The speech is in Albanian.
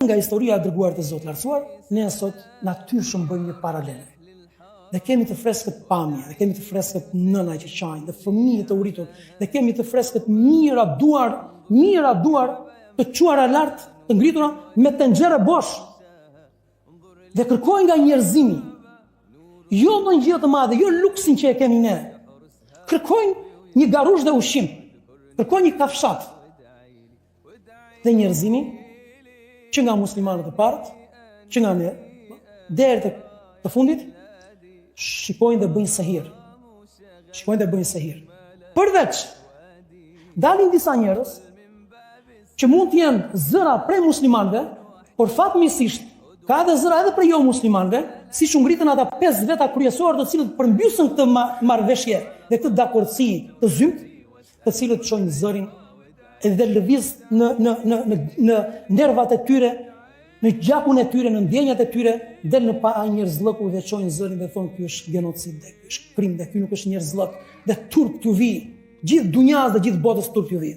Nga historia e dërguar të Zotit lartësuar, ne sot natyrshëm bëjmë një paralele. Dhe kemi të freskët pamje, dhe kemi të freskët nëna që qajnë, dhe fëmijë të uritur, dhe kemi të freskët mira duar të quara lart, të ngritura me tenxhere bosh. Dhe kërkojnë nga njerëzimi, jo mëngjë të madhe, jo luksin që e kemi ne. Kërkojnë një garush dhe ushqim, kërkojnë një kafshat. Dhe njerëzimi, që nga muslimanët e parët, që nga ne, deri të fundit, shikojnë dhe bëjnë sehir. Përveç, dalin disa njerëz që mund të jenë zëra prej muslimanëve, por fatmirësisht ka edhe zëra edhe prej jo muslimanëve, siç u ngritën ata 5 veta kryesorë të cilët përmbysën këtë marrëveshje dhe këtë dakordsi të zymt, të cilët çojnë zërin edhe lëviz në nervat e tyre, në gjakun e tyre, në ndjenjat e tyre, del në pa njerëzllëku dhe çojnë zërin dhe thonë ky është genocid, dhe ky është krim, dhe ky nuk është njerëzllëk, dhe turp t'ju vi, gjithë dunjas dhe gjithë botës turp t'ju vi.